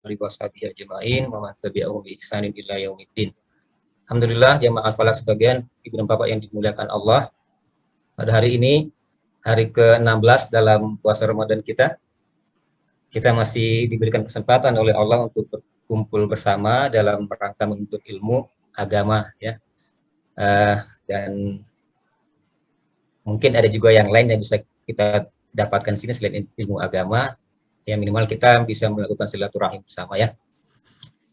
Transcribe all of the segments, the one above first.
alihi washabihi ajmain wa man tabi'ahum bi ihsanin ila yaumiddin. Alhamdulillah jamaah al-falah sekalian, ibu dan bapak yang dimuliakan Allah. Pada hari ini, hari ke-16 dalam puasa Ramadan kita masih diberikan kesempatan oleh Allah untuk berkumpul bersama dalam rangka menuntut ilmu agama ya. Dan mungkin ada juga yang lain yang bisa kita dapatkan di sini selain ilmu agama. Ya minimal kita bisa melakukan silaturahim bersama ya.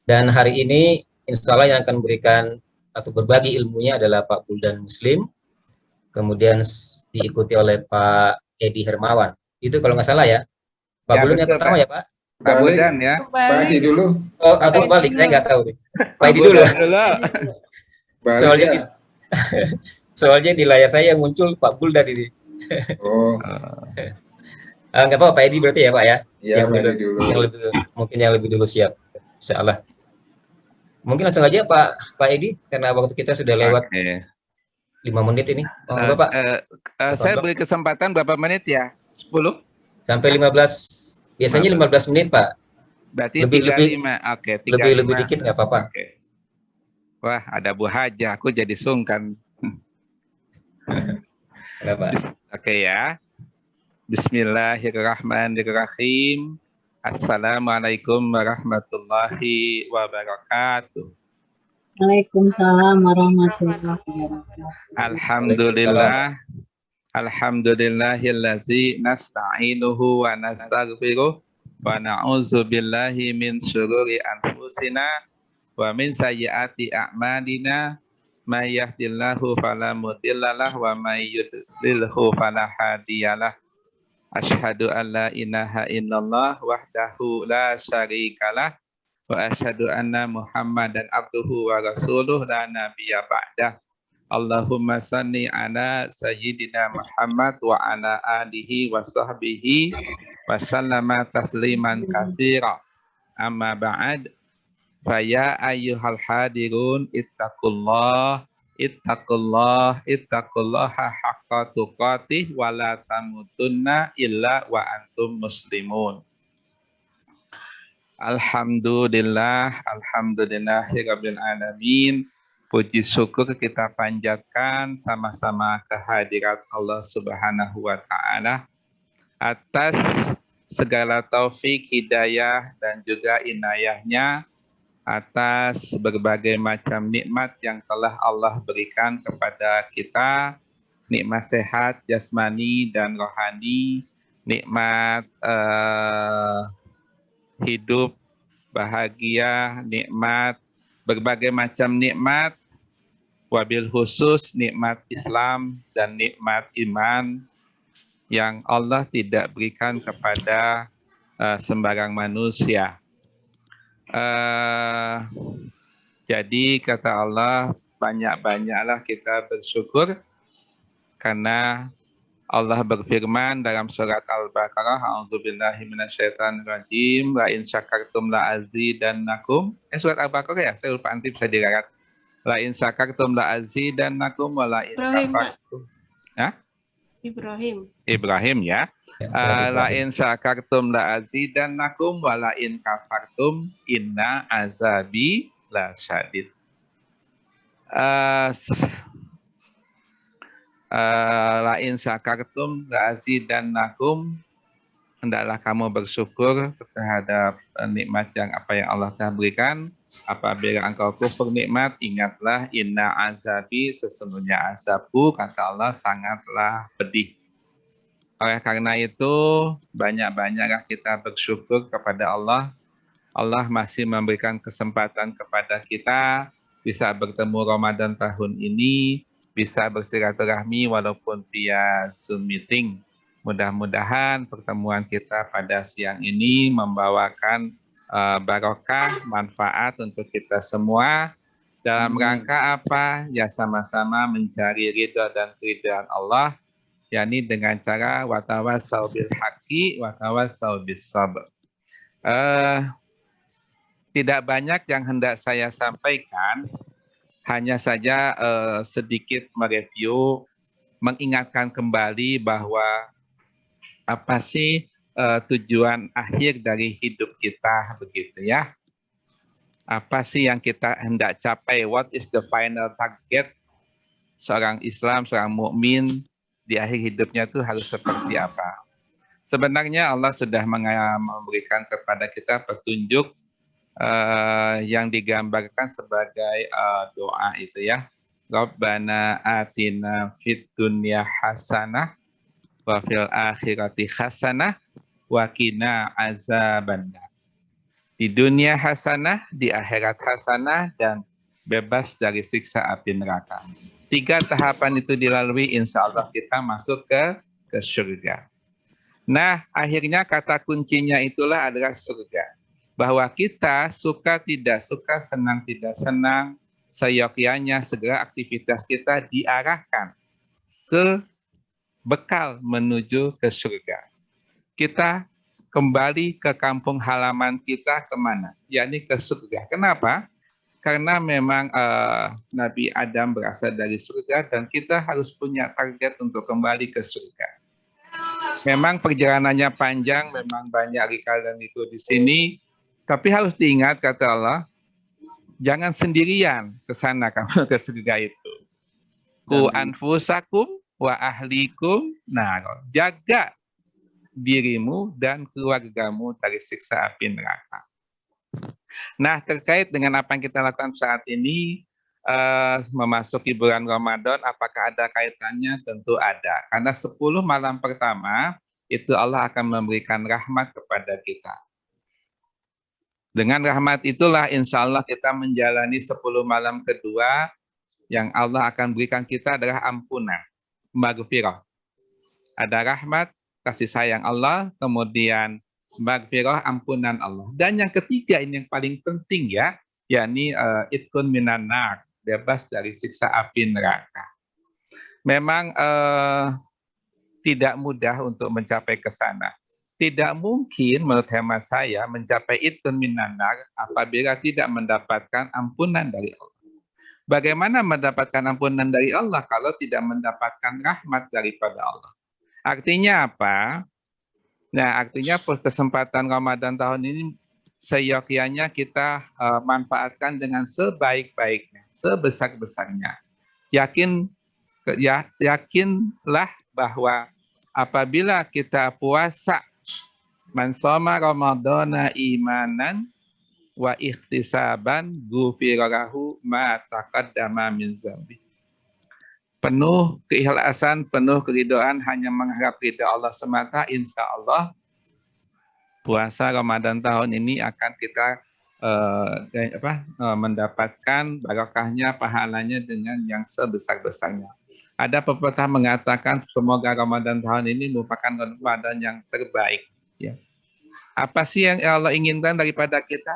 Dan hari ini insya Allah yang akan memberikan atau berbagi ilmunya adalah Pak Buldan Muslim, kemudian diikuti oleh Pak Edi Hermawan. Itu kalau nggak salah ya. Pak Ya, Buldan yang betul, pertama Pak. ya Pak? Pak Buldan ya. Pak Edi dulu. Oh, aku balik, saya nggak tahu. Pak Edi Buldan dulu. Balik Soalnya ya. soalnya di layar saya yang muncul Pak Buldan ini. Oh, Nggak apa-apa Pak Edi berarti ya Pak ya? iya Pak Edi dulu. Mungkin yang lebih dulu siap. Insya Allah. Mungkin langsung aja Pak Edi, karena waktu kita sudah lewat 5 menit ini. Oh, Pak. Saya beri kesempatan berapa menit ya? 10? Sampai 15, biasanya 15 menit Pak. Berarti Lebih 35. Oke, 35. Lebih dikit nggak apa-apa. Oke. Wah, ada Bu Haja, aku jadi sungkan. Oke ya. Bismillahirrahmanirrahim. Assalamualaikum warahmatullahi wabarakatuh. Waalaikumsalam warahmatullahi wabarakatuh. Alhamdulillah. Alhamdulillahillazi nasta'inuhu wa nastaghfiruh wa na'udzu billahi min syururi anfusina wa min sayyiati a'malina may yahdihillahu fala mudhillalah wa may yudlilhu fala hadiyalah. Asyhadu an la ilaha illallah wahdahu la syarikalah wa asyhadu anna Muhammadan abduhu wa rasuluh la nabiyya ba'dah. Allahumma salli ala sayyidina Muhammad wa ala alihi wa sahbihi wa sallama tasliman katsira. Amma ba'd. Fa ya ayyuhal hadirun ittaqullaha haqqa tuqatih wa la tamutunna illa wa antum muslimun. Alhamdulillahirabbil alamin. Puji syukur kita panjatkan sama-sama kehadirat Allah Subhanahu wa taala atas segala taufik, hidayah dan juga inayahnya, atas berbagai macam nikmat yang telah Allah berikan kepada kita, nikmat sehat jasmani dan rohani, nikmat hidup bahagia, nikmat berbagai macam nikmat, wabil khusus nikmat Islam dan nikmat iman yang Allah tidak berikan kepada sembarang manusia. Jadi kata Allah, banyak-banyaklah kita bersyukur karena Allah berfirman dalam surat Al-Baqarah, a'udzubillahi minasyaitonirrajim, la in syakartum la azidannakum. Surat Al-Baqarah ya, saya lupa, nanti bisa dilihat. La in syakartum la azidannakum wa la in kafartum. Ya? Ibrahim ya. La in syakartum la azidannakum wa la in kafartum inna azabi la syadid. La in syakartum la azidannakum, hendaklah kamu bersyukur terhadap nikmat yang Allah telah berikan. Apabila engkau kufur nikmat, ingatlah inna azabi, sesungguhnya azabku, kata Allah, sangatlah pedih. Oleh karena itu, banyak-banyaklah kita bersyukur kepada Allah. Allah masih memberikan kesempatan kepada kita bisa bertemu Ramadan tahun ini, bisa bersilaturahmi walaupun via Zoom meeting. Mudah-mudahan pertemuan kita pada siang ini membawakan barokah, manfaat untuk kita semua. Dalam rangka apa? Ya sama-sama mencari ridha dan keridhaan Allah, yakni dengan cara watawassaw bil haqqi watawassaw bis sabr. Tidak banyak yang hendak saya sampaikan, hanya saja sedikit mereview, mengingatkan kembali bahwa apa sih tujuan akhir dari hidup kita, begitu ya. Apa sih yang kita hendak capai? What is the final target seorang Islam, seorang mukmin di akhir hidupnya itu harus seperti apa? Sebenarnya Allah sudah memberikan kepada kita petunjuk yang digambarkan sebagai doa itu ya. Rabbana atina fid dunya hasanah wa fil akhirati hasanah wa qina azabannar. Di dunia hasanah, di akhirat hasanah, dan bebas dari siksa api neraka. 3 tahapan itu dilalui, insya Allah kita masuk ke surga. Nah, akhirnya kata kuncinya itulah adalah surga. Bahwa kita suka tidak suka, senang tidak senang, seyogyanya segera aktivitas kita diarahkan ke bekal menuju ke surga. Kita kembali ke kampung halaman kita kemana? Yakni ke surga. Kenapa? Karena memang Nabi Adam berasal dari surga dan kita harus punya target untuk kembali ke surga. Memang perjalanannya panjang, memang banyak lika dan liku di sini, tapi harus diingat kata Allah, jangan sendirian ke sana kamu ke surga itu. Ku anfusakum wa ahlikum, nah jaga dirimu dan keluargamu dari siksa api neraka. Nah, terkait dengan apa yang kita lakukan saat ini, memasuki bulan Ramadan, apakah ada kaitannya? Tentu ada. Karena 10 malam pertama, itu Allah akan memberikan rahmat kepada kita. Dengan rahmat itulah insya Allah kita menjalani 10 malam kedua, yang Allah akan berikan kita adalah ampunan, maghfirah. Ada rahmat, kasih sayang Allah, kemudian maghfirah, ampunan Allah. Dan yang ketiga, ini yang paling penting ya, yakni itkun minan nar, bebas dari siksa api neraka. Memang tidak mudah untuk mencapai ke sana. Tidak mungkin menurut hemat saya mencapai itkun minan nar apabila tidak mendapatkan ampunan dari Allah. Bagaimana mendapatkan ampunan dari Allah kalau tidak mendapatkan rahmat daripada Allah? Artinya apa? Nah, artinya kesempatan Ramadan tahun ini seyogyanya kita manfaatkan dengan sebaik-baiknya, sebesar-besarnya. Yakinlah bahwa apabila kita puasa man shoma ramadhana imanan wa ikhtisaban ghufira lahu ma taqaddama min dzambi. Penuh keikhlasan, penuh keridhaan, hanya mengharap ridha Allah semata, insya Allah puasa Ramadan tahun ini akan kita mendapatkan barokahnya, pahalanya dengan yang sebesar-besarnya. Ada pepatah mengatakan semoga Ramadan tahun ini merupakan Ramadan yang terbaik. Ya. Apa sih yang Allah inginkan daripada kita?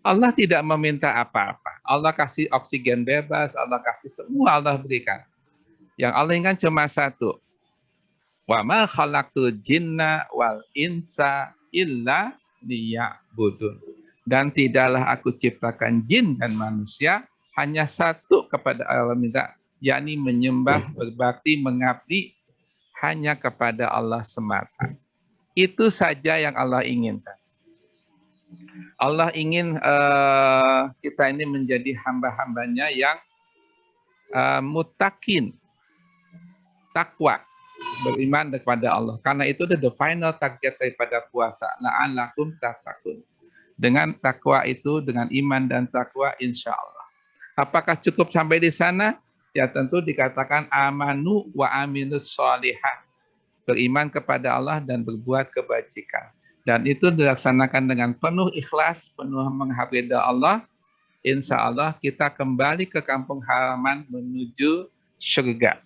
Allah tidak meminta apa-apa. Allah kasih oksigen bebas, Allah kasih semua, Allah berikan. Yang Allah inginkan cuma satu. Wa ma khalaqtul jinna wal insa illa liya'budun. Dan tidaklah aku ciptakan jin dan manusia hanya satu kepada Allah minta, yakni menyembah, berbakti, mengabdi hanya kepada Allah semata. Itu saja yang Allah inginkan. Allah ingin kita ini menjadi hamba-hambanya yang mutakin, takwa, beriman kepada Allah. Karena itu the final target daripada puasa. La'allakum tattaqun. Dengan takwa itu, dengan iman dan takwa, insya Allah. Apakah cukup sampai di sana? Ya tentu dikatakan amanu wa aminus sholihah. Beriman kepada Allah dan berbuat kebajikan. Dan itu dilaksanakan dengan penuh ikhlas, penuh menghargai Allah. Insya Allah kita kembali ke kampung halaman menuju surga.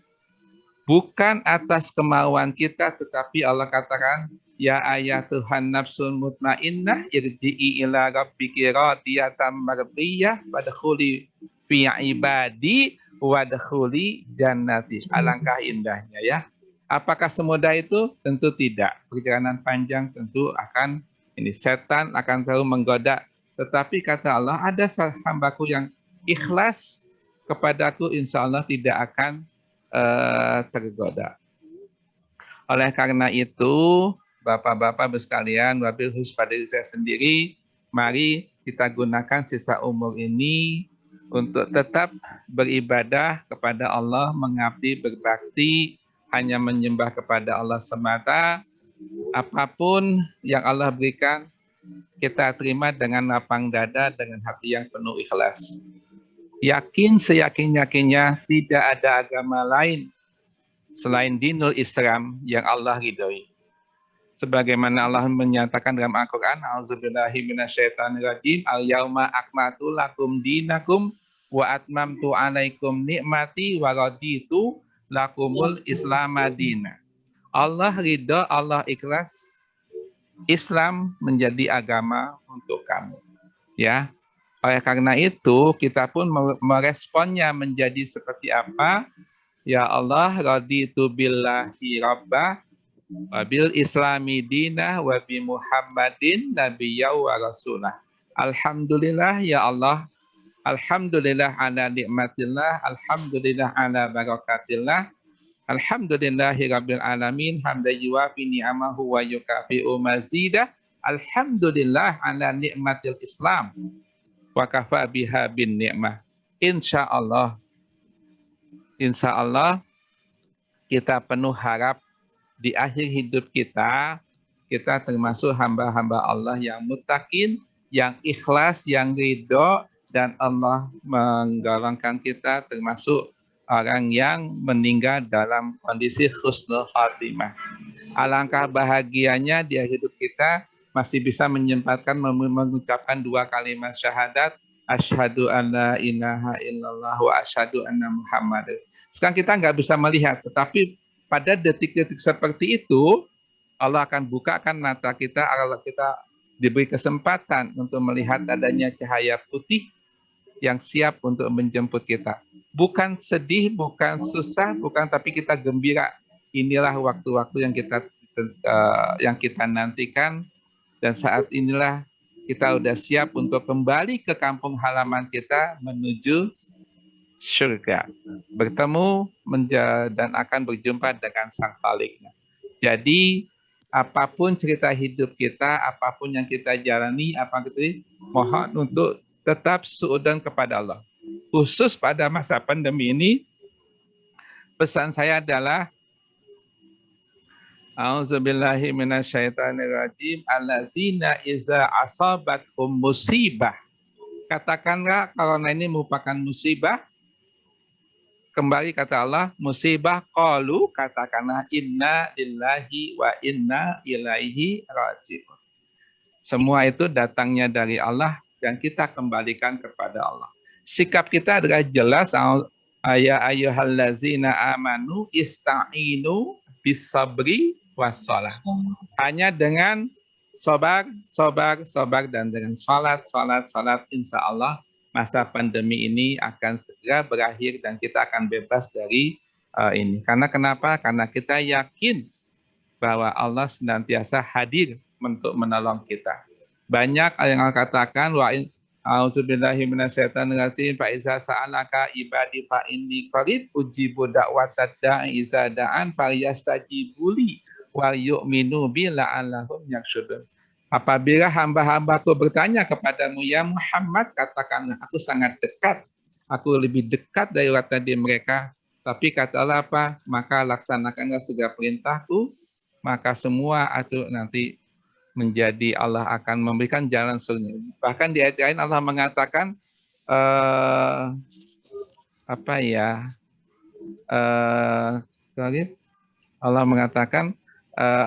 Bukan atas kemauan kita, tetapi Allah katakan, ya ayatuhan nafsul mutmainnah irji'i ila rabbiki radiyatan mardiyah wadkhuli fi ibadi wadkhuli jannati. Alangkah indahnya ya. Apakah semudah itu? Tentu tidak. Perjalanan panjang tentu akan, ini setan akan selalu menggoda. Tetapi kata Allah, ada hambaku yang ikhlas kepadaku, insya Allah tidak akan tergoda. Oleh karena itu, Bapak-bapak sekalian, wabil khusus pada diri saya sendiri, mari kita gunakan sisa umur ini untuk tetap beribadah kepada Allah, mengabdi, berbakti, hanya menyembah kepada Allah semata. Apapun yang Allah berikan, kita terima dengan lapang dada, dengan hati yang penuh ikhlas. Yakin seyakin-yakinnya tidak ada agama lain selain dinul Islam yang Allah ridhoi. Sebagaimana Allah menyatakan dalam Al-Quran, A'udzubillahi minasyaitonirrajim, al-yauma akmaltu lakum dinakum wa atmamtu alaikum nikmati wa raditu lakumul islamadina. Allah ridha, Allah ikhlas, Islam menjadi agama untuk kamu. Ya, oleh karena itu kita pun meresponnya menjadi seperti apa? Ya Allah, raditu billahi rabbah, wabil islami dinah, wabi muhammadin nabiyya wa rasulah. Alhamdulillah ya Allah, alhamdulillah ala nikmatillah, alhamdulillah ala barakatillah, alhamdulillahi rabbil alamin, hamdan yuwafi ni'amahu wa yukafi'u mazidah, alhamdulillah ala nikmatil Islam, wa kafa biha bin ni'mah. Insyaallah kita penuh harap di akhir hidup kita termasuk hamba-hamba Allah yang muttaqin, yang ikhlas, yang ridho, dan Allah menggolongkan kita termasuk orang yang meninggal dalam kondisi husnul khatimah. Alangkah bahagianya di akhir hidup kita masih bisa menyempatkan mengucapkan 2 kalimat syahadat, asyhadu an la ilaha illallah wa asyhadu anna Muhammad. Sekarang kita nggak bisa melihat, tetapi pada detik-detik seperti itu, Allah akan bukakan mata kita, kalau kita diberi kesempatan untuk melihat adanya cahaya putih yang siap untuk menjemput kita. Bukan sedih, bukan susah, bukan, tapi kita gembira. Inilah waktu-waktu yang kita nantikan, dan saat inilah kita sudah siap untuk kembali ke kampung halaman kita menuju surga, bertemu dan akan berjumpa dengan Sang Khalik. Jadi apapun cerita hidup kita, apapun yang kita jalani, mohon untuk tetap suudzon kepada Allah. Khusus pada masa pandemi ini, pesan saya adalah A'udzubillahi minasyaitonirrajim, allazina iza asabathum musibah. Katakanlah corona ini merupakan musibah. Kembali kata Allah, musibah qalu, katakanlah inna lillahi wa inna ilaihi raji'un. Semua itu datangnya dari Allah dan kita kembalikan kepada Allah. Sikap kita adalah jelas, ya ayyuhallazina amanu ista'inu bisabri wassalah. Hanya dengan sabar, dan dengan salat, insya Allah masa pandemi ini akan segera berakhir dan kita akan bebas dari ini. Karena kenapa? Karena kita yakin bahwa Allah senantiasa hadir untuk menolong kita. Banyak yang katakan, wa a'udzubillahi minasyaitonirrajim, fa iza sa'alaka ibadi fa inni qarib ujibu da'watad da'i iza da'an falyastajibuli wa yu'minu bi la'allahum yarsyudun. Apabila hamba-hambaku bertanya kepadamu, ya Muhammad, katakanlah aku sangat dekat, aku lebih dekat dari tadi mereka. Tapi kata Allah apa? Maka laksanakanlah segala perintahku, maka semua itu nanti menjadi Allah akan memberikan jalan surga. Bahkan di ayat lain Allah mengatakan Allah mengatakan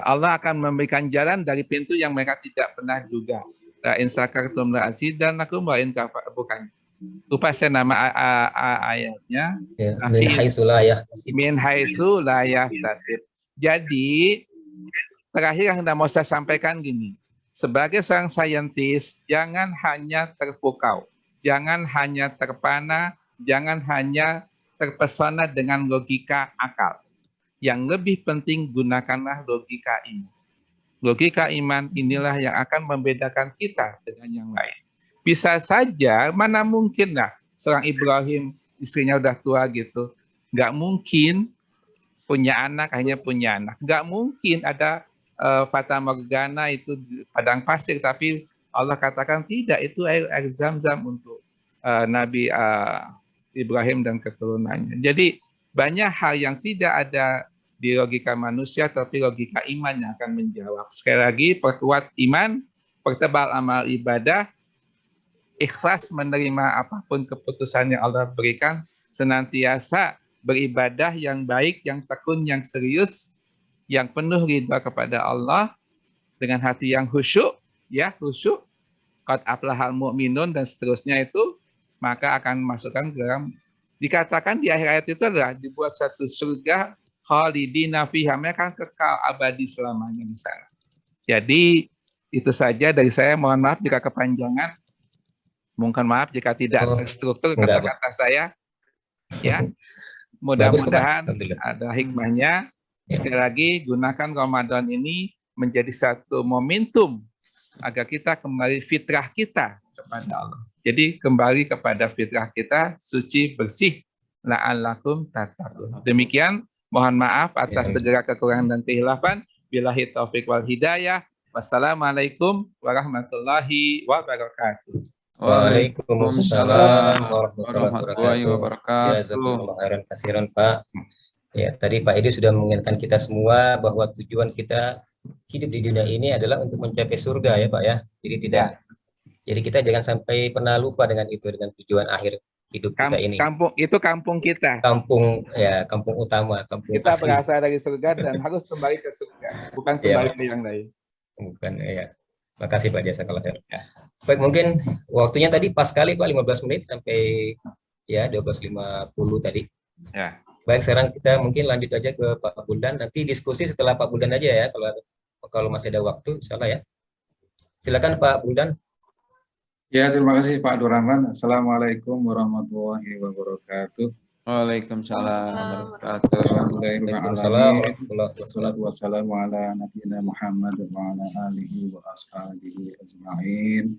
Allah akan memberikan jalan dari pintu yang mereka tidak pernah duga. La in syakartum la azidannakum wa in kafartum, bukan. Lupa saya nama ayatnya. Min haitsu la yahtasib. Min haitsu la yahtasib. Jadi terakhir yang mau saya sampaikan gini. Sebagai seorang saintis, jangan hanya terpukau, jangan hanya terpana, jangan hanya terpesona dengan logika akal. Yang lebih penting, gunakanlah logika iman. Logika iman inilah yang akan membedakan kita dengan yang lain. Bisa saja, mana mungkin lah seorang Ibrahim, istrinya udah tua gitu, nggak mungkin punya anak, hanya punya anak. Nggak mungkin ada fata morgana itu di padang pasir, tapi Allah katakan tidak, itu air zam-zam untuk Nabi Ibrahim dan keturunannya. Jadi banyak hal yang tidak ada di logika manusia, tapi logika iman yang akan menjawab. Sekali lagi, perkuat iman, pertebal amal ibadah, ikhlas menerima apapun keputusan yang Allah berikan, senantiasa beribadah yang baik, yang tekun, yang serius, yang penuh ridha kepada Allah, dengan hati yang khusyuk, ya khusyuk, qad aflahal mu'minun dan seterusnya itu, maka akan masukkan ke dalam, dikatakan di akhir ayat itu adalah dibuat satu surga khalidina fiha, mereka kekal abadi selamanya di sana. Jadi itu saja dari saya, mohon maaf jika kepanjangan, mohon maaf jika tidak terstruktur kata-kata saya, ya. Mudah-mudahan ada hikmahnya. Sekali lagi, gunakan Ramadan ini menjadi satu momentum agar kita kembali fitrah kita kepada Allah. Jadi kembali kepada fitrah kita, suci, bersih, la'allakum tattaqun. Demikian, mohon maaf atas segala kekurangan dan kehilafan. Billahi taufiq wal hidayah. Wassalamualaikum warahmatullahi wabarakatuh. Waalaikumsalam warahmatullahi wabarakatuh. Jazakumullah khairan katsiran, Pak. Ya, tadi Pak Edi sudah mengingatkan kita semua bahwa tujuan kita hidup di dunia ini adalah untuk mencapai surga, ya Pak ya. Jadi jadi kita jangan sampai pernah lupa dengan itu, dengan tujuan akhir hidup kita ini. Kampung kita. Kampung utama, kampung kita asli. berasal dari surga dan harus kembali ke surga, bukan kembali ke yang lain. Bukan, ya. Makasih Pak, jazakallah khair. Ya. Baik, mungkin waktunya tadi pas sekali Pak, 15 menit sampai 12.50 tadi. Ya. Baik, sekarang kita mungkin lanjut aja ke Pak Buldan. Nanti diskusi setelah Pak Buldan aja ya, kalau masih ada waktu, insyaallah ya. Silakan Pak Buldan. Ya, terima kasih Pak Abdurrahman. Assalamualaikum warahmatullahi wabarakatuh. Waalaikumsalam warahmatullahi wabarakatuh. Wassalatu wassalamu ala nabiyina Muhammad wa ala alihi wa ashabihi ajma'in.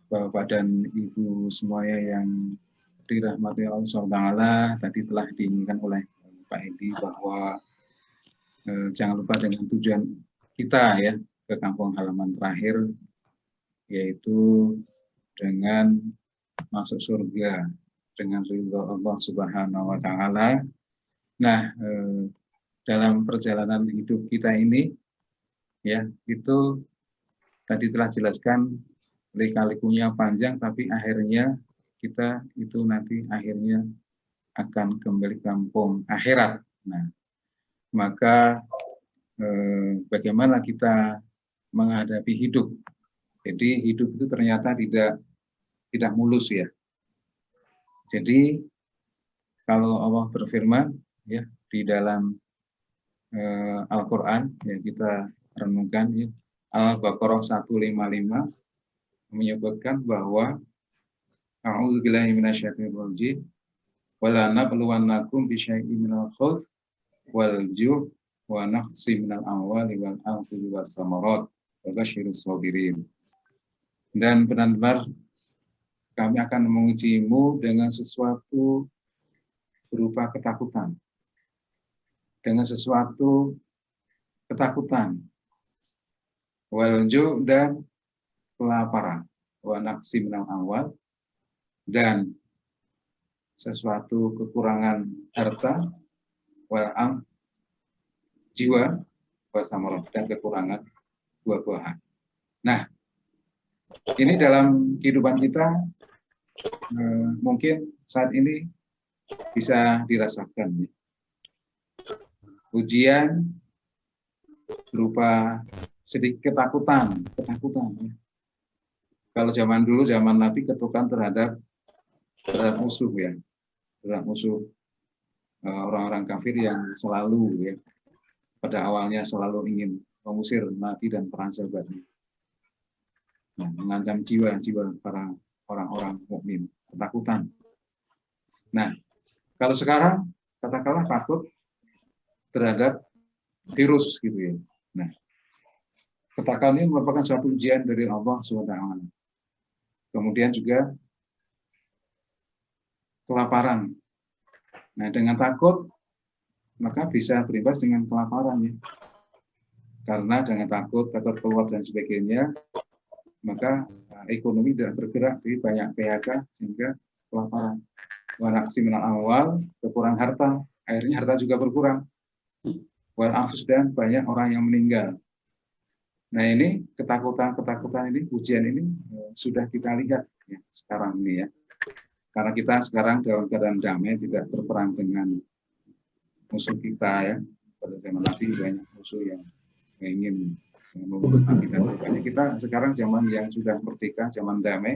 Bapak dan Ibu semuanya yang dirahmati Allah SWT, tadi telah diinginkan oleh Pak Edi bahwa jangan lupa dengan tujuan kita ya ke kampung halaman terakhir, yaitu dengan masuk surga dengan ridho Allah Subhanahu wa Ta'ala. Nah, dalam perjalanan hidup kita ini ya, itu tadi telah jelaskan lika-likunya panjang, tapi akhirnya kita itu nanti akhirnya akan kembali kampung akhirat. Nah, maka bagaimana kita menghadapi hidup? Jadi hidup itu ternyata tidak mulus ya. Jadi kalau Allah berfirman ya di dalam Al-Qur'an ya, kita renungkan ya, Al-Baqarah 155 menyebutkan bahwa a'udzubillahi minasyaitonir rajim wala nabluwannakum bisyai'in minal khauf wal ju' wa naqsi minal amwali wal anfusi was samarat wa basyirus sabirin. Dan benar-benar kami akan mengujimu dengan sesuatu berupa ketakutan. Dengan sesuatu ketakutan. Wal ju' dan kelaparan. Wa naqsi minal amwal, dan sesuatu kekurangan harta, wal jiwa, wasamarat, dan kekurangan buah-buahan. Nah, ini dalam kehidupan kita mungkin saat ini bisa dirasakan. Ujian berupa sedikit ketakutan. Kalau zaman dulu, zaman Nabi, ketukan terhadap musuh ya, terhadap musuh orang-orang kafir yang selalu ya pada awalnya selalu ingin mengusir Nabi dan para sahabatnya, mengancam jiwa para orang-orang mukmin, ketakutan. Nah, kalau sekarang katakanlah takut terhadap virus gitu ya. Nah, ketakutan ini merupakan suatu ujian dari Allah SWT. Kemudian juga kelaparan. Nah, dengan takut maka bisa berimbas dengan kelaparan ya. Karena dengan takut keluar dan sebagainya, maka ekonomi tidak bergerak, jadi banyak PHK sehingga kelaparan. Wanaksi minal awal, kekurangan harta, akhirnya harta juga berkurang. Wal anfus, dan banyak orang yang meninggal. Nah ini ketakutan ini, ujian ini sudah kita lihat ya, sekarang ini ya. Karena kita sekarang dalam keadaan damai, tidak berperang dengan musuh kita ya. Pada zaman Nabi banyak musuh yang ingin membunuh kita. Makanya kita sekarang zaman yang sudah merdeka, zaman damai.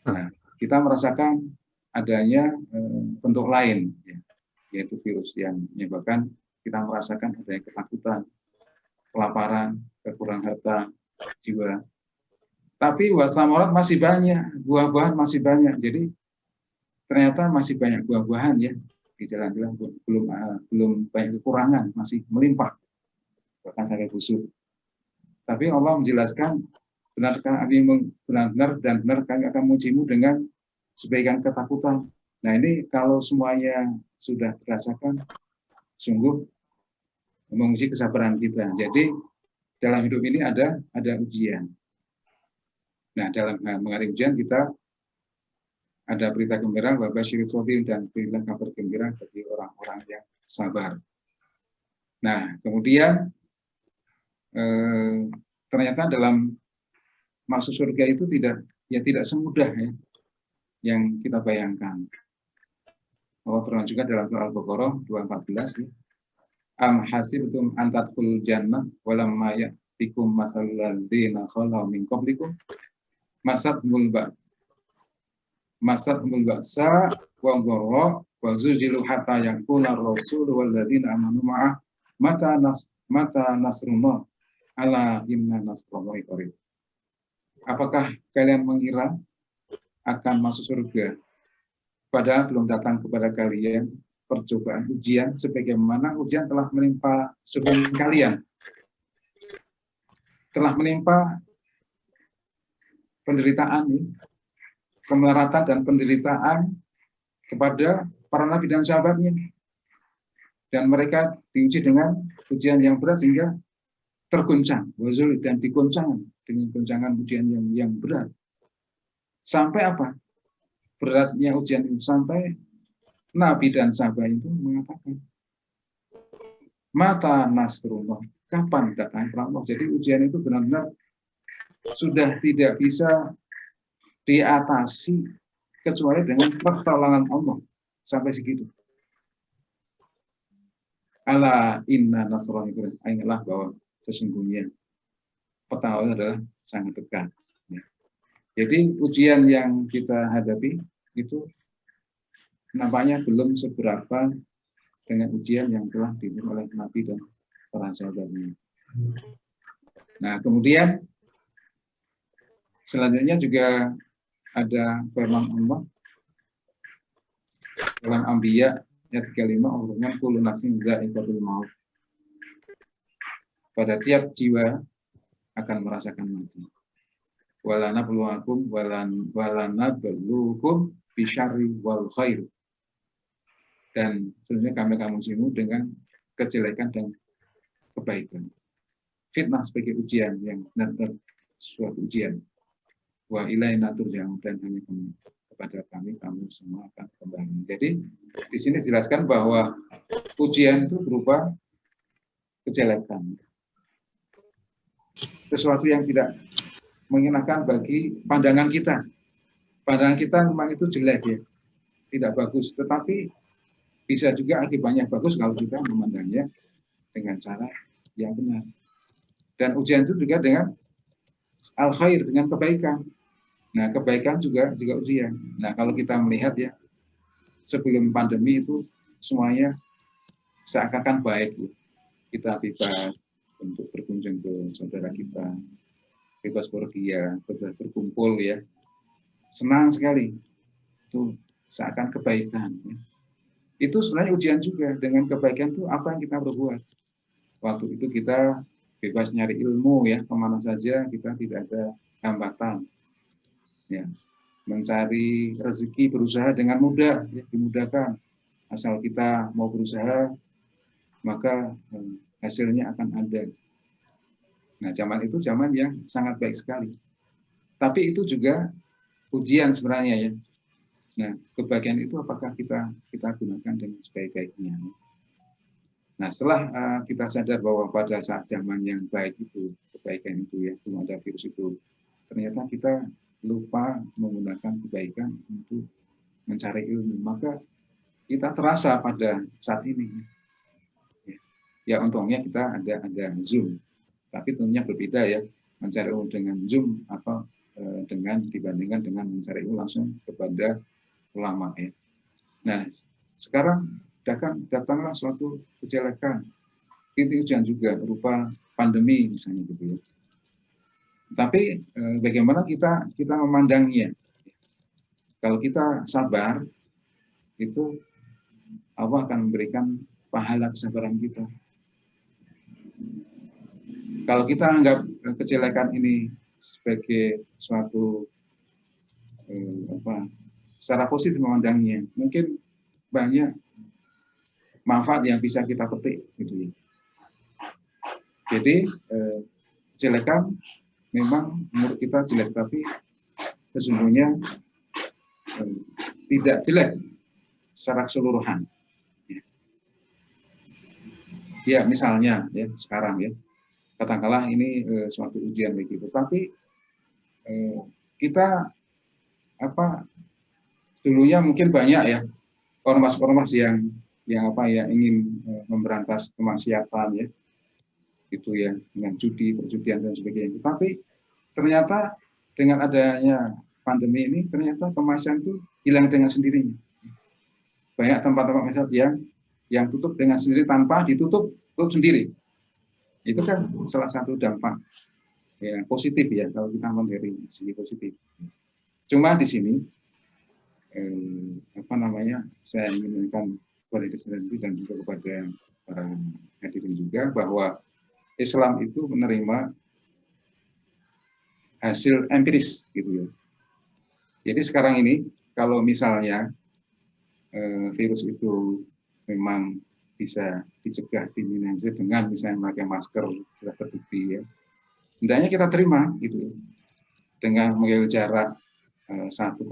Nah, kita merasakan adanya bentuk lain, ya, yaitu virus yang menyebabkan kita merasakan adanya ketakutan, kelaparan, kekurangan harta, jiwa. Tapi wasamarat masih banyak, buah-buahan masih banyak. Jadi ternyata masih banyak buah-buahan ya di jalan-jalan, belum banyak kekurangan, masih melimpah, bahkan sampai busuk. Tapi Allah menjelaskan, benar-benar kami akan mengujimu dengan sebagian ketakutan. Nah ini kalau semuanya sudah dirasakan, sungguh menguji kesabaran kita. Jadi dalam hidup ini ada ujian. Nah dalam menghadapi ujian kita ada berita gembira, wabasyiril sabirin, dan berilah kabar gembira bagi orang-orang yang sabar. Nah kemudian ternyata dalam masuk surga itu tidak semudah ya yang kita bayangkan. Allah firman juga dalam surah Al-Baqarah 214 ya. Am hasibtum an tadkhulul jannah walamma ya'tikum masalul ladzina khalu min qablikum masatmul ba'sa wa dharra wa zulzilu hatta yaqula ar-rasul wal ladzina amanu ma'ah mata nasrullah ala inna nasrallahi qarib. Apakah kalian mengira akan masuk surga padahal belum datang kepada kalian percobaan, ujian, sebagaimana ujian telah menimpa sebelum kalian, telah menimpa penderitaan, kemelaratan dan penderitaan kepada para nabi dan sahabatnya, dan mereka diuji dengan ujian yang berat sehingga terguncang, wazul, dan diguncang dengan guncangan ujian yang berat. Sampai apa? Beratnya ujian itu sampai Nabi dan sahabat itu mengatakan, mata nasrullah, kapan datang Allah? Jadi ujian itu benar-benar sudah tidak bisa diatasi kecuali dengan pertolongan Allah. Sampai segitu. Ala inna nasrallahi qarib. Ingatlah bahwa sesungguhnya pertolongan adalah sangat dekat. Jadi ujian yang kita hadapi itu nampaknya belum seberapa dengan ujian yang telah diberi oleh Nabi dan para sahabatnya. Nah, kemudian selanjutnya juga ada firman Allah dalam Anbiya ayat 35, Allahumma kullu nafsin dha'iqatul maut. Pada tiap jiwa akan merasakan mati. Walana bluwakum walana belukum bisyarri wal khair. Dan sebenarnya kami akan mengujimu dengan kejelekan dan kebaikan. Fitnah sebagai ujian yang benar-benar suatu ujian. Wa ilaina turja'un, dan hanya kepada kami semua akan kembali. Jadi di sini dijelaskan bahwa ujian itu berupa kejelekan. Sesuatu yang tidak mengenakan bagi pandangan kita. Pandangan kita memang itu jelek ya, tidak bagus. Tetapi bisa juga akibatnya bagus kalau kita memandangnya dengan cara yang benar. Dan ujian itu juga dengan al-khair, dengan kebaikan. Nah, kebaikan juga ujian. Nah, kalau kita melihat ya, sebelum pandemi itu semuanya seakan-akan baik. Ya. Kita bebas untuk berkunjung ke saudara kita, bebas bergia, bebas berkumpul ya. Senang sekali. Itu seakan kebaikan. Ya. Itu sebenarnya ujian juga. Dengan kebaikan itu apa yang kita berbuat. Waktu itu kita bebas nyari ilmu ya, kemana saja kita tidak ada hambatan. Ya, mencari rezeki, berusaha dengan mudah, ya, dimudahkan. Asal kita mau berusaha, maka hasilnya akan ada. Nah, zaman itu zaman yang sangat baik sekali. Tapi itu juga ujian sebenarnya ya. Nah, kebahagiaan itu apakah kita gunakan dengan sebaik-baiknya? Nah, setelah kita sadar bahwa pada saat zaman yang baik itu, kebaikan itu ya, belum ada virus itu, ternyata kita lupa menggunakan kebaikan untuk mencari ilmu. Maka kita terasa pada saat ini. Ya, untungnya kita ada Zoom. Tapi tentunya berbeda ya, mencari ilmu dengan Zoom atau dengan dibandingkan dengan mencari ilmu langsung kepada ulama ya. Nah, sekarang datanglah suatu kejelekan, itu ujian juga berupa pandemi misalnya gitu ya. Tapi bagaimana kita memandangnya? Kalau kita sabar, itu Allah akan memberikan pahala kesabaran kita. Kalau kita anggap kejelekan ini sebagai suatu secara positif memandangnya, mungkin banyak manfaat yang bisa kita petik gitu ya. Jadi kejelekan memang menurut kita jelek, tapi sesungguhnya tidak jelek secara keseluruhan. Ya misalnya ya sekarang ya, katakanlah ini suatu ujian begitu, tapi kita dulunya mungkin banyak ya ormas-ormas yang ingin memberantas kemaksiatan ya, itu ya, dengan judi, perjudian dan sebagainya. Tapi ternyata dengan adanya pandemi ini, ternyata kemaksiatan itu hilang dengan sendirinya. Banyak tempat-tempat maksiat yang tutup dengan sendiri tanpa tutup sendiri. Itu kan salah satu dampak ya positif ya kalau kita melihat dari segi positif. Cuma di sini saya ingin memberikan kepada diri dan juga kepada para hadirin juga bahwa Islam itu menerima hasil empiris gitu ya. Jadi sekarang ini kalau misalnya virus itu memang bisa dicegah diminimalisir dengan misalnya memakai masker sudah terbukti ya, hendaknya kita terima gitu dengan menjaga jarak 1,8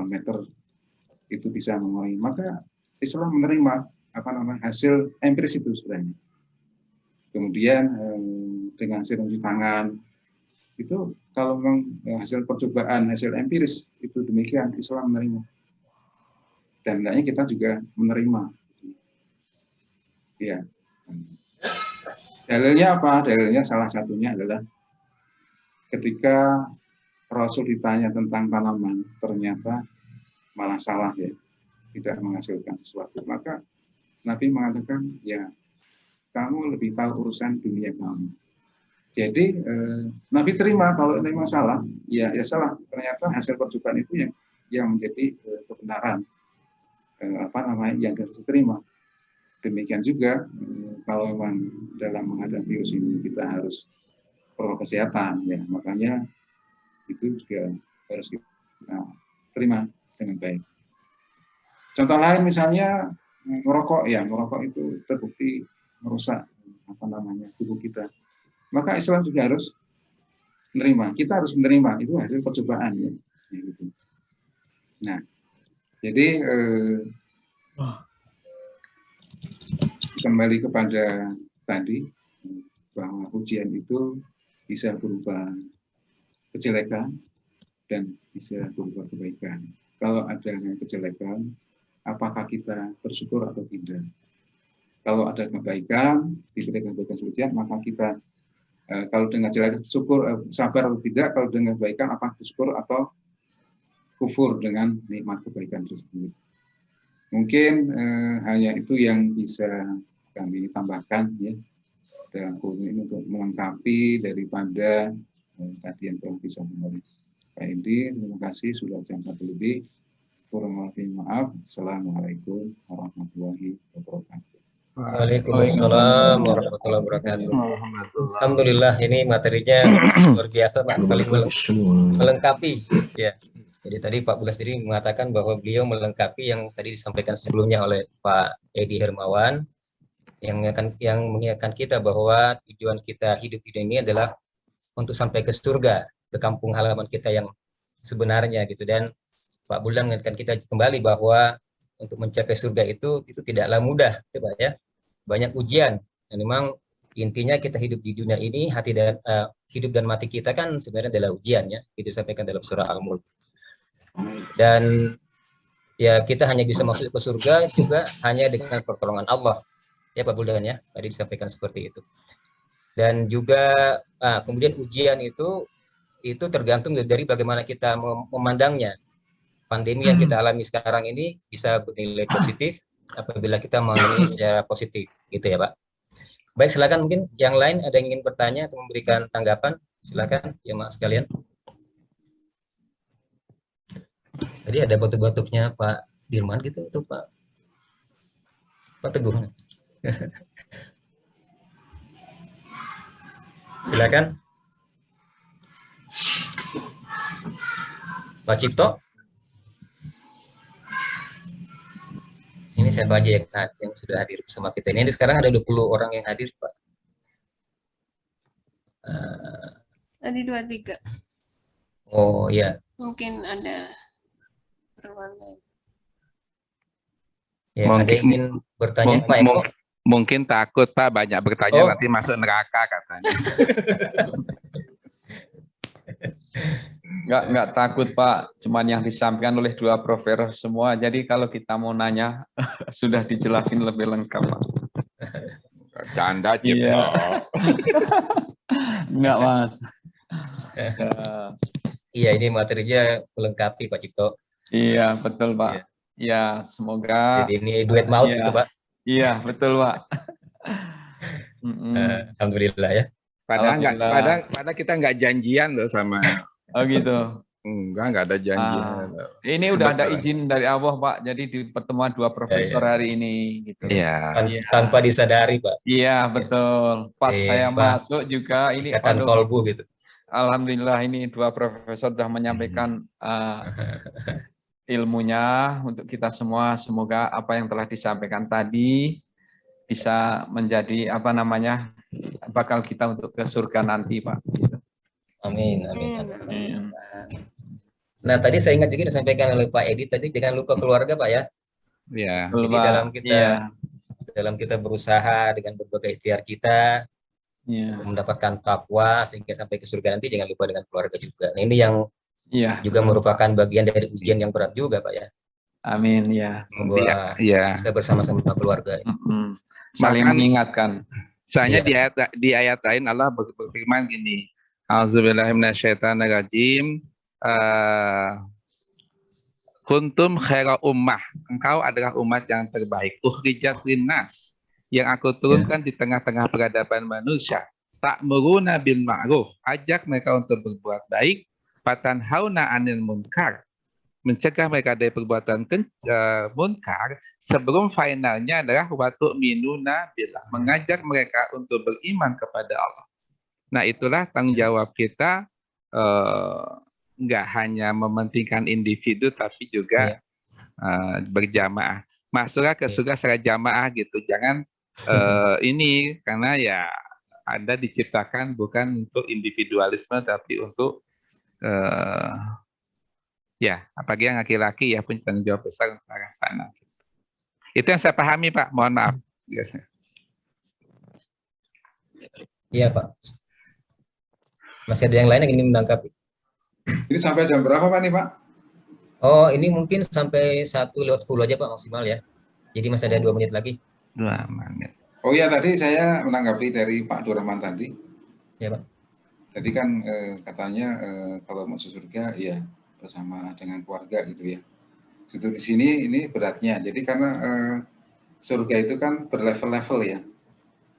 meter itu bisa mengurangi, maka Islam menerima hasil empiris itu sebenarnya. Kemudian dengan hasil cuci tangan itu kalau memang hasil percobaan, hasil empiris itu demikian, Islam menerima. Dan hendaknya kita juga menerima. Ya. Dalilnya apa? Dalilnya salah satunya adalah ketika Rasul ditanya tentang tanaman, ternyata malah salah ya, tidak menghasilkan sesuatu. Maka Nabi mengatakan, ya kamu lebih tahu urusan dunia kamu. Jadi Nabi terima kalau ini masalah, ya salah. Ternyata hasil percobaan itu yang menjadi kebenaran yang harus diterima. Demikian juga kalau memang dalam menghadapi virus ini kita harus protokol kesehatan ya, makanya itu juga harus kita terima dengan baik. Contoh lain misalnya merokok itu terbukti merusak tubuh kita. Maka Islam juga harus menerima. Kita harus menerima itu hasil percobaan ya gitu. Nah, jadi kembali kepada tadi bahwa ujian itu bisa berupa kejelekan dan bisa berupa kebaikan. Kalau ada kejelekan, apakah kita bersyukur atau tidak? Kalau ada kebaikan, diberikan kebaikan ujian, maka kita kalau dengan jelek syukur, sabar atau tidak. Kalau dengan kebaikan, apakah bersyukur atau kufur dengan nikmat kebaikan tersebut? Mungkin hanya itu yang bisa kami tambahkan ya dalam kurun ini untuk melengkapi daripada tadi yang telah disampaikan oleh Pak Edi. Terima kasih sudah jam 1 lebih. Kurang lebih maaf. Assalamualaikum warahmatullahi wabarakatuh. Waalaikumsalam warahmatullahi wabarakatuh. Alhamdulillah, ini materinya luar biasa Pak, saling melengkapi ya. Jadi tadi Pak Bulas sendiri mengatakan bahwa beliau melengkapi yang tadi disampaikan sebelumnya oleh Pak Edi Hermawan, yang mengingatkan kita bahwa tujuan kita hidup di dunia ini adalah untuk sampai ke surga, ke kampung halaman kita yang sebenarnya gitu. Dan Pak Bulan mengingatkan kita kembali bahwa untuk mencapai surga itu tidaklah mudah, gitu Pak ya. Banyak ujian. Dan memang intinya kita hidup di dunia ini, hidup dan mati kita kan sebenarnya adalah ujian ya. Itu disampaikan dalam surah Al-Mulk. Dan ya kita hanya bisa masuk ke surga juga hanya dengan pertolongan Allah. Ya Pak Bulan ya, tadi disampaikan seperti itu. Dan juga kemudian ujian itu tergantung dari bagaimana kita memandangnya. Pandemi yang kita alami sekarang ini bisa bernilai positif apabila kita mengalami secara positif, gitu ya Pak. Baik, silakan mungkin yang lain ada yang ingin bertanya atau memberikan tanggapan, silakan ya Mas sekalian. Tadi ada batuk-batuknya Pak Dirman gitu atau Pak Teguh. Silakan. Pak Cipto. Ini siapa aja yang sudah hadir bersama kita. Ini sekarang ada 20 orang yang hadir, Pak. Tadi 23. Oh iya. Mungkin ada perwakilan. Ya, ada yang ingin bertanya, Pak Eko? Mungkin takut Pak banyak bertanya nanti masuk neraka katanya. Enggak takut Pak, cuman yang disampaikan oleh dua profesor semua. Jadi kalau kita mau nanya sudah dijelasin lebih lengkap Pak. Canda Cip. Iya. Enggak Mas. Iya, ini materinya melengkapi Pak Cipto. Iya betul Pak. Iya, semoga. Jadi ini duet maut gitu Pak. Iya betul Pak. Alhamdulillah ya. Padahal kita nggak janjian loh sama. Oh gitu. Enggak ada janjian. Ini udah ada izin dari Allah Pak. Jadi di pertemuan dua profesor hari ini gitu. Iya. Tanpa disadari Pak. Iya betul. Pas saya masuk juga ini ikatan kolbu gitu. Alhamdulillah ini dua profesor sudah menyampaikan ilmunya untuk kita semua. Semoga apa yang telah disampaikan tadi bisa menjadi bakal kita untuk ke surga nanti Pak. Amin. Nah tadi saya ingat juga disampaikan oleh Pak Edi tadi, jangan lupa keluarga Pak ya. Iya. Jadi dalam kita berusaha dengan berbagai ikhtiar kita mendapatkan takwa sehingga sampai ke surga nanti, jangan lupa dengan keluarga juga. Nah, ini yang juga merupakan bagian dari ujian yang berat juga Pak ya. Amin ya. Semoga bisa bersama-sama keluarga. Saling mengingatkan. Soalnya di ayat lain Allah berfirman gini. Auzubillahiminasyaitonirrajim. Kuntum khaira ummah. Engkau adalah umat yang terbaik. Ukhrijat linnas. Yang aku turunkan di tengah-tengah peradaban manusia. Ta'muruna bil ma'ruf. Ajak mereka untuk berbuat baik. Fatanhauna 'anil munkar. Mencegah mereka dari perbuatan munkar. Sebelum finalnya adalah wa tu'minuna billah. Mengajak mereka untuk beriman kepada Allah. Nah itulah tanggung jawab kita, nggak hanya mementingkan individu tapi juga berjamaah. Masuklah ke surga secara jamaah gitu. Jangan ini karena ya Anda diciptakan bukan untuk individualisme tapi untuk apalagi yang laki-laki ya punya tanggung jawab besar untuk arah sana. Itu yang saya pahami Pak. Mohon maaf. Iya Pak. Masih ada yang lain yang ingin menanggapi? Ini sampai jam berapa Pak nih Pak? Oh ini mungkin sampai 1:10 aja Pak maksimal ya. Jadi masih ada 2 menit lagi. 2 menit. Oh iya tadi saya menanggapi dari Pak Durrahman tadi. Ya Pak. Tadi kan katanya kalau masuk surga ya bersama dengan keluarga gitu ya. Justru di sini ini beratnya. Jadi karena surga itu kan berlevel-level ya.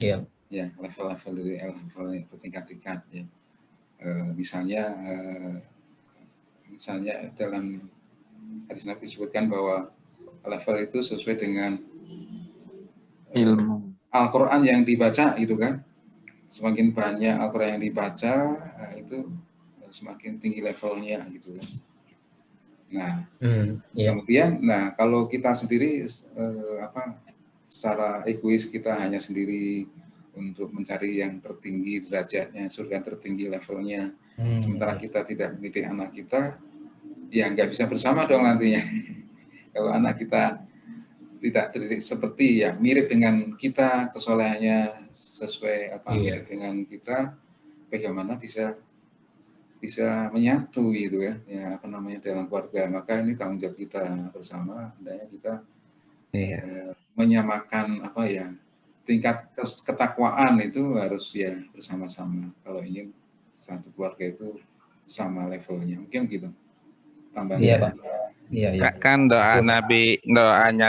Iya. Ya level-level dari level bertingkat-tingkat ya. Misalnya dalam hadis Nabi disebutkan bahwa level itu sesuai dengan ilmu Al-Quran yang dibaca gitu kan. Semakin banyak Al-Quran yang dibaca itu semakin tinggi levelnya gitu kan. Nah kemudian kalau kita sendiri secara egois kita hanya sendiri untuk mencari yang tertinggi derajatnya, surga tertinggi levelnya. Sementara kita tidak mendidik anak kita, ya nggak bisa bersama dong nantinya. Kalau anak kita tidak terdidik seperti ya mirip dengan kita, kesolehannya sesuai mirip dengan kita, bagaimana bisa menyatu gitu ya dalam keluarga. Maka ini tanggung jawab kita bersama, hendaknya kita menyamakan tingkat ketakwaan itu harus ya bersama-sama. Kalau ingin satu keluarga itu sama levelnya, mungkin gitu. Tambahan Pak. Iya. Kan doanya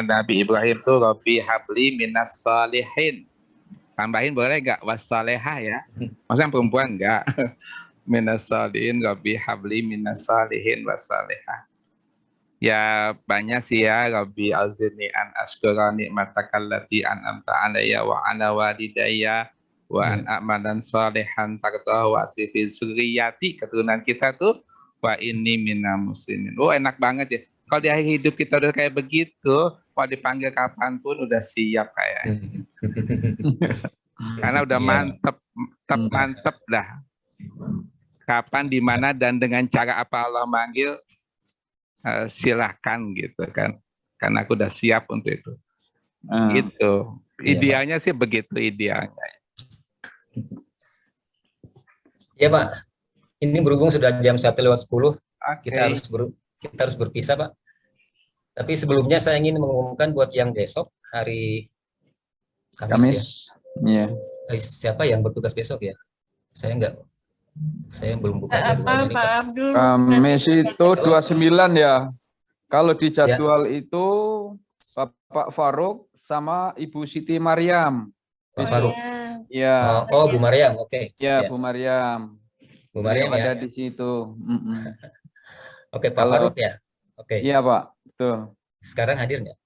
Nabi Ibrahim tuh Rabbi habli minas salihin. Tambahin boleh nggak wassalehah ya? Maksudnya perempuan nggak? Minas salihin Rabbi habli minas salihin wassalehah. Ya banyak sih ya, Rabbi azidni an askura ni'matakal lati an'amta alayya wa ala walidayya wa an a'malan salihan tardahu wa asli fi zurriyati, keturunan kita tuh wa inni minal muslimin. Oh enak banget ya. Kalau di akhir hidup kita udah kayak begitu, mau dipanggil kapanpun udah siap kayak. Karena udah mantep dah. Kapan, di mana, dan dengan cara apa Allah manggil, silahkan gitu kan. Karena aku udah siap untuk itu. Gitu. Idealnya sih begitu idealnya. Iya Pak. Ini berhubung sudah jam 1:10, kita harus berpisah Pak. Tapi sebelumnya saya ingin mengumumkan buat yang besok hari Kamis. Ya. Siapa yang bertugas besok ya? Saya belum buka jadwalnya Pak Abdul. Kamis itu 29 ya. Kalau di jadwal itu Bapak Faruk sama Ibu Siti Maryam. Pak Faruk. Ya. Oh, Bu Maryam, oke. Ya, Bu Maryam. Bu Maryam ada di situ. Oke, Pak Faruk ya. Oke. Iya Pak, betul. Sekarang hadir nggak?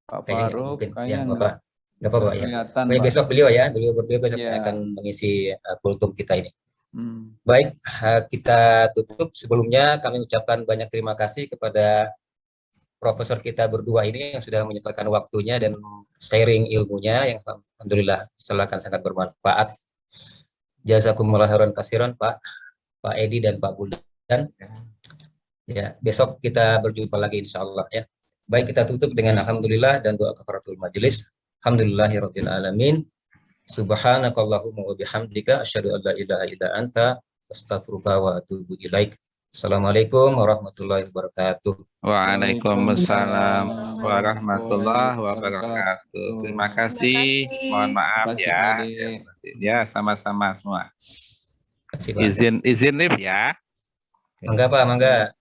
Pak Faruk kayaknya nggak apa-apa ya. Besok beliau besok akan mengisi kultum kita ini. Baik, kita tutup. Sebelumnya kami ucapkan banyak terima kasih kepada profesor kita berdua ini yang sudah menyempatkan waktunya dan sharing ilmunya yang alhamdulillah sangat bermanfaat. Jazakumullah khairan katsiran Pak Edi dan Pak Buldan. Ya, besok kita berjumpa lagi insyaallah ya. Baik, kita tutup dengan alhamdulillah dan doa kafaratul majelis. Alhamdulillahirabbil alamin. Subhanakallahumma wa bihamdika asyhadu an la ilaha illa anta astaghfiruka wa atubu ilaik. Assalamualaikum warahmatullahi wabarakatuh. Waalaikumsalam warahmatullahi wabarakatuh. Terima kasih. Mohon maaf ya. Ya, sama-sama semua. Izin live ya. Mangga Pak, mangga.